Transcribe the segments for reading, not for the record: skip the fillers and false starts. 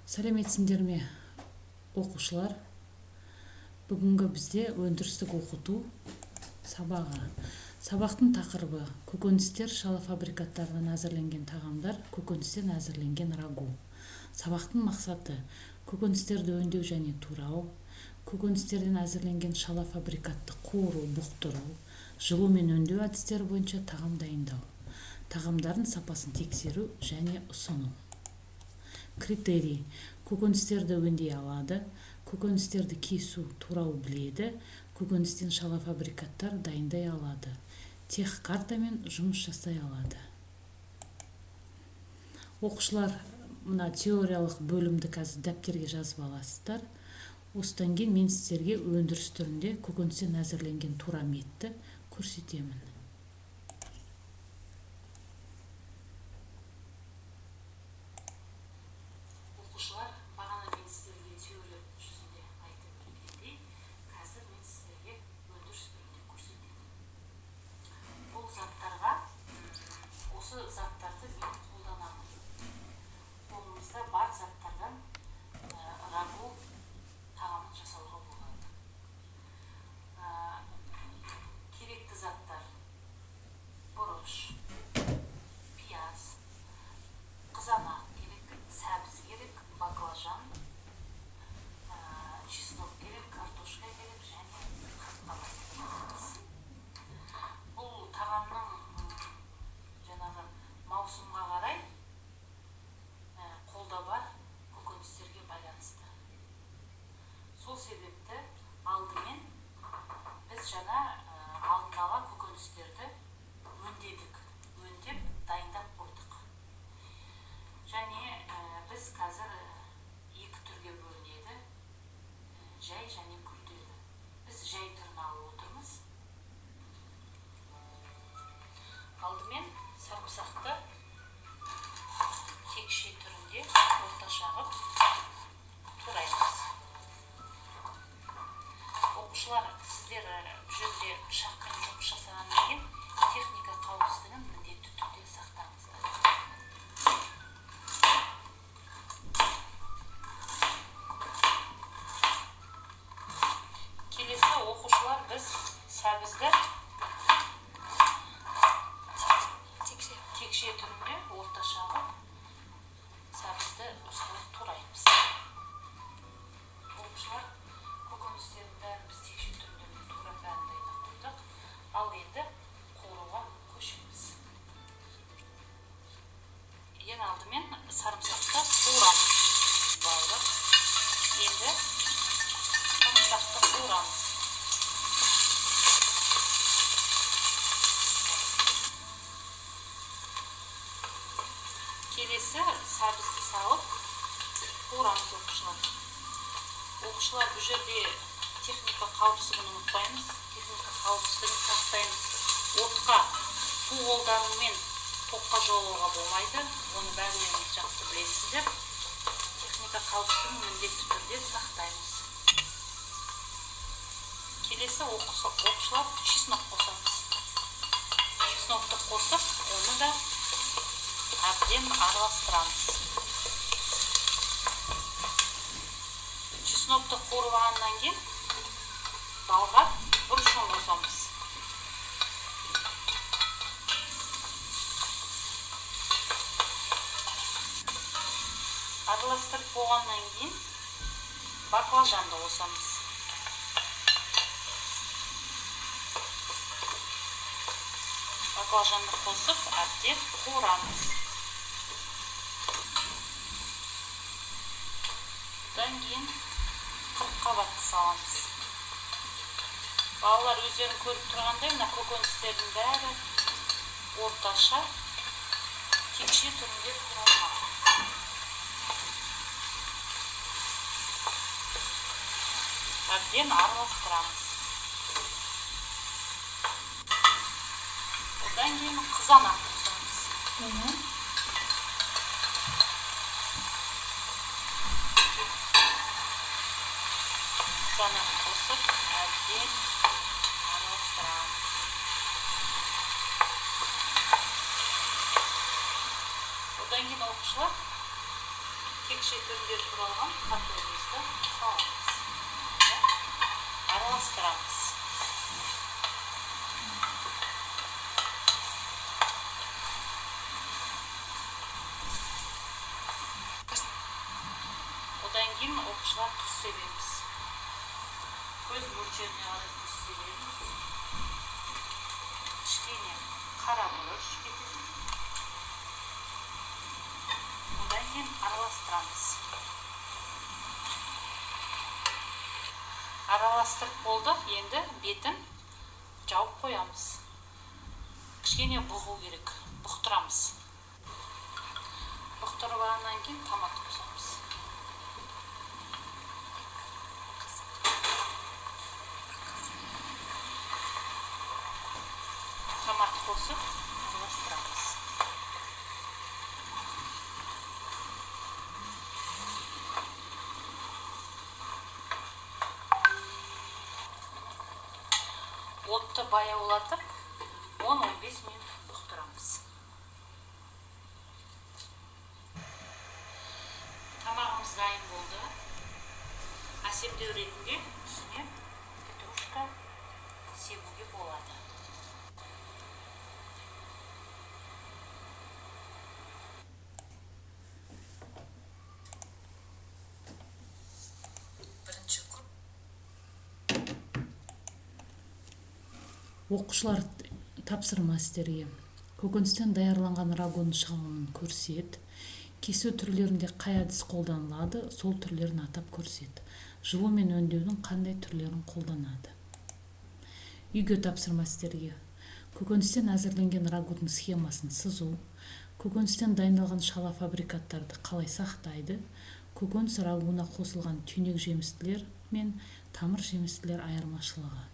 Сәлеметсіңдер ме, оқушылар? Бүгінгі бізде өндірістік оқыту сабағы. Сабақтың тақырыбы көкөністер шала фабрикаттарынан әзірленген тағамдар, көкөністен әзірленген рагу. Сабақтың мақсаты көкөністерді өңдеу және турау, көкөністерден әзірленген шала фабрикатты қуыру, бұқтыру, жылу мен өңдеу әдістері бойынша тағам дайындау. Тағамдардың сапасын тексеру және ұсыну. Критерий: көкөністерді өңдей алады, көкөністерді кесу, турау біледі, көкөністен шала фабрикаттар дайындай алады, тех картамен жұмыс жасай алады. Оқушылар, мына теориялық бөлімді қазір дәптерге жазып аласыздар. Осыдан кейін мен сіздерге өндіріс түрінде көкөністен әзірленген тураметті көрсетемін. Оқушылар, бағана мен сіздерге теория жүзінде айтып өткендей, қазір мен сіздерге өндіріс түрінде көрсетемін. Бұл заттарға, осы заттарды мен қолданамын. Қолымызда бар заттардан рагу тағамын жасауға болады. Керекті заттар: бұрыш, пияз, қызанақ керек, сәбіз керек, баклажан, чеснок керек, картошка керек және қырыққабат керек. Бұл тағамның жаңағы маусымға қарай қолда бар көкөністерге байланысты. Сол себепті алдымен біз жаңа алдын ала көкөністерді өңдедік, өңдеп дайындап қойдық. Және біз қазір екі түрге бөлінеді: жай және күрделі. Біз жай түрін алып отырмыз. Алдымен сарымсақты текше түрінде орташа ғып тураймыз. Оқушылар, сіздер бұл жерде пышақпен жұмыс жасағаннан кейін техника қауіпсіздігін міндетті түрде сақтаңыздар. Келесі оқушылар, біз сәбізді текше түрінде орташа ғып сәбізді осылай тураймыз. Оқушылар, көкөністердің бәрін біз текше түрінде турап бәрін дайындап қойдық. Ал енді қуыруға көшеміз. Ең алдымен сарымсақты қуырамыз. Бауыр. Енді сарымсақты қуырамыз. Келесі сәбізді салып қуырамыз оқушылар. Оқушылар, бұл жерде техника қауіпсіздігін ұмытпаймыз. Техника қауіпсіздігін сақтаймыз. Отқа су қолданумен тоққа жолауға болмайды. Оны бәріңіз жақсы білесіздер. Техника қауіпсіздігін міндетті түрде сақтаймыз. Келесі оқушылар, чеснок қосамыз. Чеснокты қосып, оны да әбден араластырамыз. Чеснокты қуырғаннан кейін балға бұрышын қосамыз. Араластырып болғаннан кейін баклажанды қосамыз. Баклажанды қосып, әбден қуырамыз. Одан кейін қырыққабатты саламыз. Балалар, өздерін көріп тұрғандай, мына көкөністердің бәрі орташа текше түрінде туралған. Әбден араластырамыз. Одан кейін қызанақ қосамыз. Қызанақ қосып, әбден араластырамыз. Одан кейін оқушылар, кекше түрінде туралған картофелімізді саламыз. Араластырамыз. Одан кейін оқушылар тұз себеміз. Көз мөлшеріне қарай тұз себеміз. Кішкене қара бұрыш кетеді. Одан кейін араластырамыз. Араластырып болды, енді бетін жауып қоямыз. Кішкене бұғу керек, бұқтырамыз. Бұқтырып алғаннан кейін томат қосамыз. Томат қосып, араластырамыз. Отты баяулатып, 10-15 минут бұқтырамыз. Тамағымыз дайын болды. Әсемдеу ретінде үстіне петрушка себуге болады. Оқушылар тапсырма істерге көкөністен даярланған рагоның шығымын көрсет. Кесу түрлерінде қай әдіс қолданылады, сол түрлерін атап көрсет. Жылу мен өңдеудің қандай түрлерін қолданады. Үйге тапсырма істерге көкөністен әзірленген рагудың схемасын сызу, көкөністен дайындалған шала фабрикаттарды қалай сақтайды, көкөніс рагуына қосылған түйнек жемістілер мен тамыр жемістілер айырмашылығы.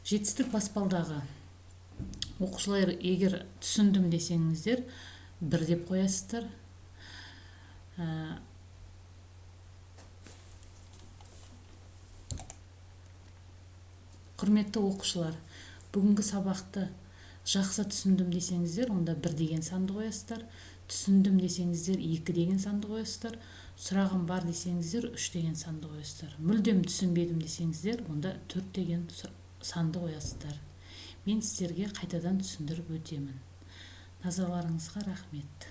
Жетістік баспалдағы оқушылар егер түсіндім десеңіздер, 1 деп қоясыздар. Құрметті оқушылар, бүгінгі сабақты жақсы түсіндім десеңіздер, онда 1 деген санды қоясыздар. Түсіндім десеңіздер, 2 деген санды қоясыздар. Сұрағым бар десеңіздер, 3 деген санды қоясыздар. Мүлдем түсінбедім десеңіздер, онда 4 деген санды қоясыздар. Мен сіздерге қайтадан түсіндіріп өтемін. Назарларыңызға рахмет.